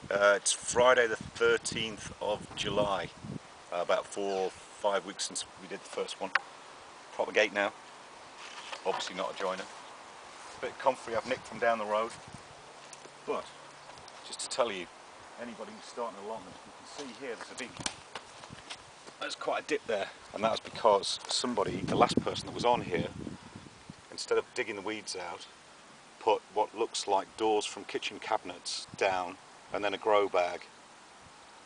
It's Friday the 13th of July, about 4 or 5 weeks since we did the first one. Propagate now, obviously not a joiner. A bit comfy, I've nicked from down the road, but just to tell you, anybody who's starting an allotment, you can see here there's quite a dip there, and that's because somebody, the last person that was on here, instead of digging the weeds out, put what looks like doors from kitchen cabinets down, and then a grow bag,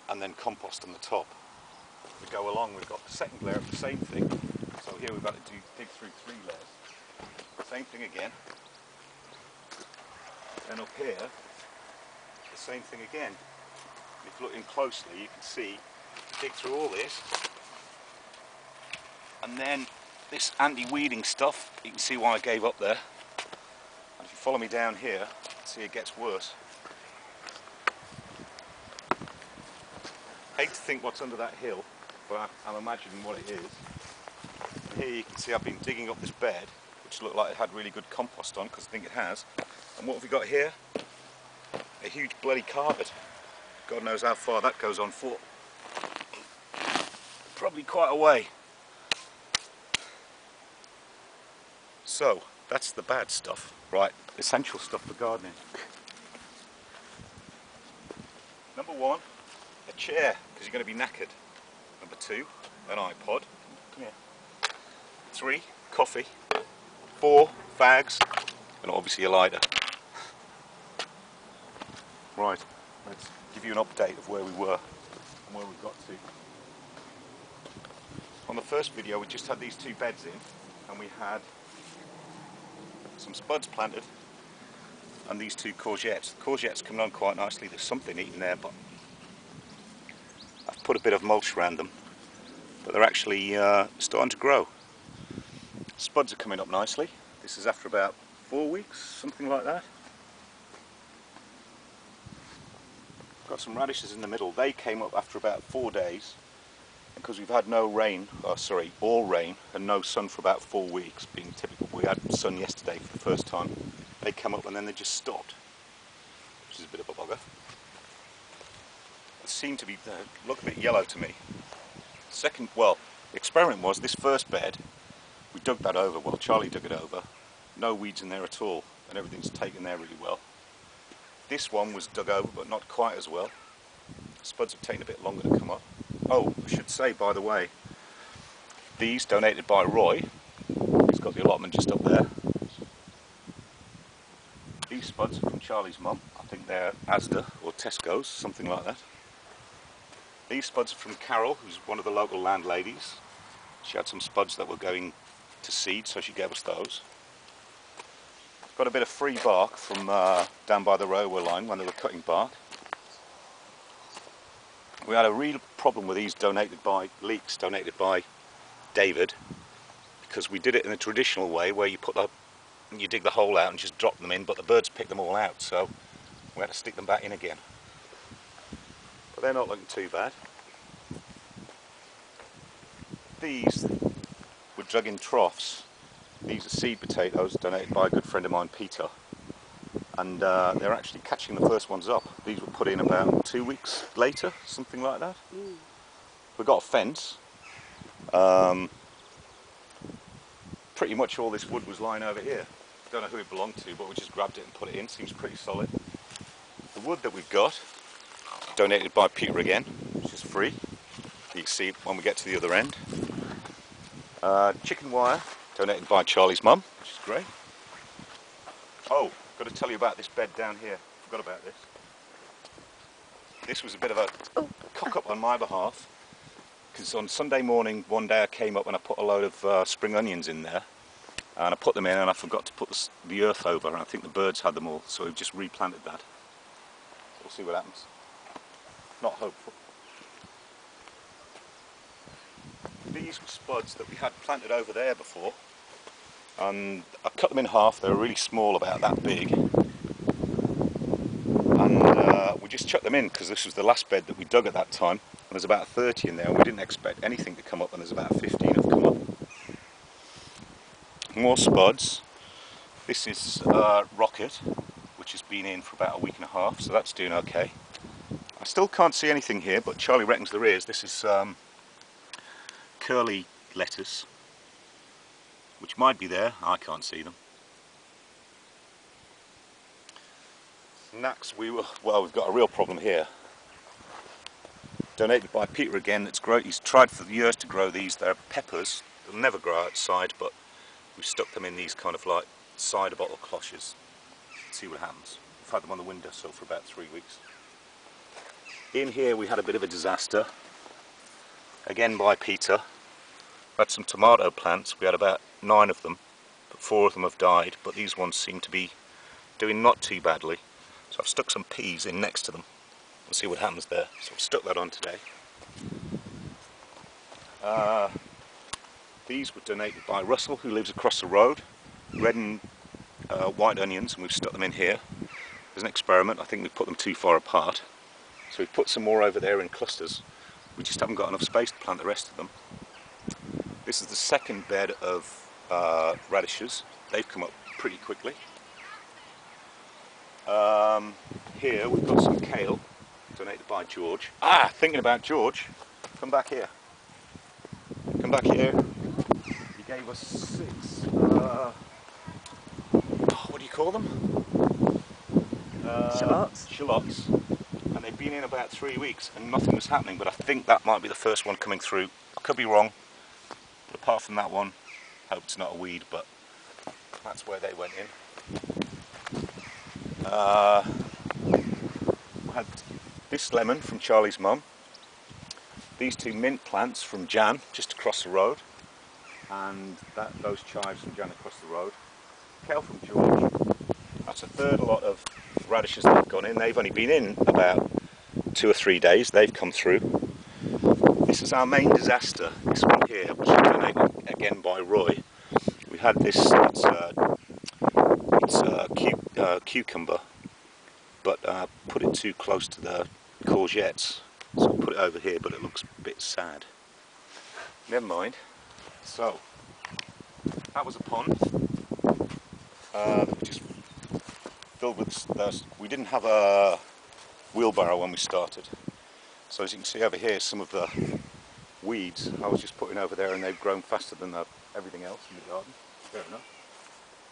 and then compost on the top. We go along, we've got the second layer of the same thing. So here we've got to dig through 3 layers. Same thing again. And up here, the same thing again. If you look in closely, you can see, dig through all this, and then this anti-weeding stuff, you can see why I gave up there. And if you follow me down here, see it gets worse. I hate to think what's under that hill, but I'm imagining what it is. Here you can see I've been digging up this bed, which looked like it had really good compost on, because I think it has. And what have we got here? A huge bloody carpet. God knows how far that goes on for. Probably quite a way. So, that's the bad stuff. Right, essential stuff for gardening. Number 1, a chair, because you're going to be knackered. Number 2, an iPod. Come here. 3, coffee. 4, fags. And obviously a lighter. Right, let's give you an update of where we were and where we've got to. On the first video we just had these 2 beds in, and we had some spuds planted and these 2 courgettes. The courgettes coming on quite nicely, there's something eating there, but I've put a bit of mulch around them, but they're actually starting to grow. Spuds are coming up nicely. This is after about 4 weeks, something like that. Got some radishes in the middle. They came up after about 4 days, because we've had no rain, all rain and no sun for about 4 weeks, being typical. We had sun yesterday for the first time. They came up and then they just stopped, which is a bit of a bugger. They seem to be, look a bit yellow to me. The experiment was this first bed, we dug that over, well Charlie dug it over, no weeds in there at all, and everything's taken there really well. This one was dug over, but not quite as well. Spuds have taken a bit longer to come up. Oh, I should say, by the way, these donated by Roy. He's got the allotment just up there. These spuds are from Charlie's mum. I think they're Asda or Tesco's, something like that. These spuds are from Carol, who's one of the local landladies. She had some spuds that were going to seed, so she gave us those. Got a bit of free bark from down by the railway line when they were cutting bark. We had a real problem with these leeks donated by David, because we did it in the traditional way where you dig the hole out and just drop them in, but the birds pick them all out, so we had to stick them back in again. But they're not looking too bad. These were dug in troughs. These are seed potatoes donated by a good friend of mine, Peter. And they're actually catching the first ones up. These were put in about 2 weeks later, something like that. We got a fence. Pretty much all this wood was lying over here. Don't know who it belonged to, but we just grabbed it and put it in. Seems pretty solid. The wood that we've got, donated by Peter again, which is free. You can see it when we get to the other end. Chicken wire, donated by Charlie's mum, which is great. Oh, got to tell you about this bed down here. Forgot about this. This was a bit of a cock-up on my behalf, because on Sunday morning, one day I came up and I put a load of spring onions in there, and I put them in and I forgot to put the earth over, and I think the birds had them all, so we've just replanted that. We'll see what happens. Not hopeful. These were spuds that we had planted over there before, and I cut them in half. They were really small, about that big, and we just chucked them in because this was the last bed that we dug at that time, and there's about 30 in there, and we didn't expect anything to come up, and there's about 15 have come up. More spuds. This is Rocket, which has been in for about a week and a half, so that's doing okay. I still can't see anything here, but Charlie reckons there is. This is curly lettuce, which might be there. I can't see them. Snacks, we've got a real problem here. Donated by Peter again. He's tried for years to grow these. They're peppers. They'll never grow outside, but we've stuck them in these kind of like cider bottle cloches. See what happens. We've had them on the windowsill for about 3 weeks. In here we had a bit of a disaster. Again by Peter. We had some tomato plants. We had about 9 of them, but 4 of them have died. But these ones seem to be doing not too badly. So I've stuck some peas in next to them. We'll see what happens there. So I've stuck that on today. These were donated by Russell, who lives across the road. Red and white onions, and we've stuck them in here. There's an experiment. I think we've put them too far apart. So we've put some more over there in clusters. We just haven't got enough space to plant the rest of them. This is the second bed of radishes. They've come up pretty quickly. Here we've got some kale, donated by George. Thinking about George, come back here. Come back here. He gave us 6, what do you call them? Shallots. Shallots. And they've been in about 3 weeks and nothing was happening, but I think that might be the first one coming through. I could be wrong, but apart from that one, I hope it's not a weed, but that's where they went in. We had this lemon from Charlie's mum, these 2 mint plants from Jan, just across the road, and those chives from Jan across the road. Kale from George. That's a third lot of radishes that have gone in. They've only been in about 2 or 3 days. They've come through. This is our main disaster, this one here, which is donated again by Roy. We had this, it's a cucumber, but put it too close to the courgettes. So we put it over here, but it looks a bit sad. Never mind. So, that was a pond, which is filled with, we didn't have a wheelbarrow when we started. So as you can see over here, some of the weeds I was just putting over there, and they've grown faster than everything else in the garden. Fair enough.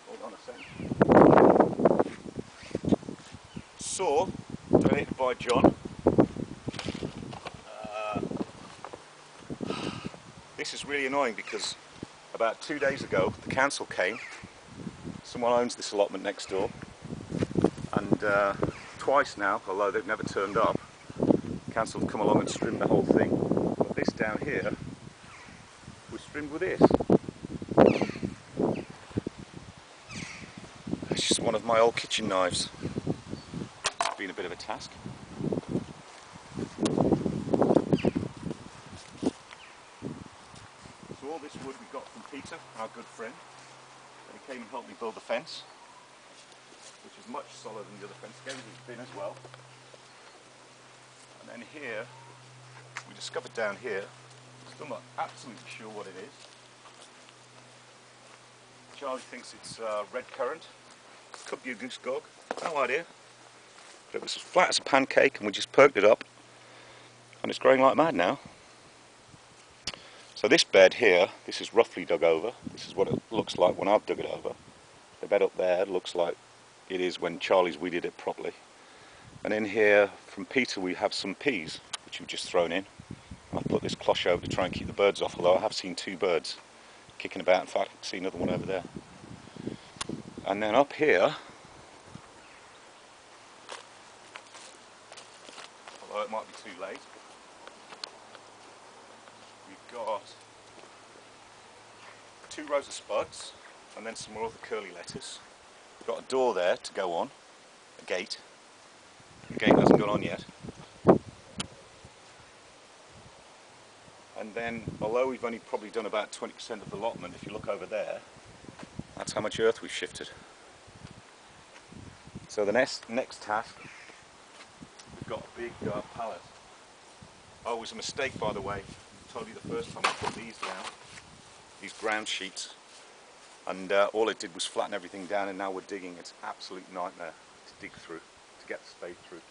Hold on a second. Saw, donated by John. This is really annoying because about 2 days ago the council came. Someone owns this allotment next door, and twice now, although they've never turned up, the council have come along and trimmed the whole thing. But this down here was trimmed with this. It's just one of my old kitchen knives. It's been a bit of a task. So all this wood we got from Peter, our good friend. He came and helped me build the fence, which is much solider than the other fence. Gave us a bin as well. And then here, we discovered down here, still not absolutely sure what it is. Charlie thinks it's red currant. Could be a goose gog, no idea. But it was as flat as a pancake, and we just perked it up, and it's growing like mad now. So this bed here, this is roughly dug over. This is what it looks like when I've dug it over. The bed up there looks like it is when Charlie's weeded it properly. And in here, from Peter, we have some peas, which we've just thrown in. I've put this cloche over to try and keep the birds off, although I have seen 2 birds kicking about. In fact, I can see another one over there. And then up here, although it might be too late, we've got 2 rows of spuds, and then some more of the curly lettuce. We've got a door there to go on, a gate. The gate hasn't gone on yet. And then, although we've only probably done about 20% of the allotment, if you look over there, that's how much earth we've shifted. So the next task, we've got a big pallet. Oh, it was a mistake, by the way. I told you the first time I put these down, these ground sheets, and all it did was flatten everything down, and now we're digging. It's an absolute nightmare to dig through, to get the spade through.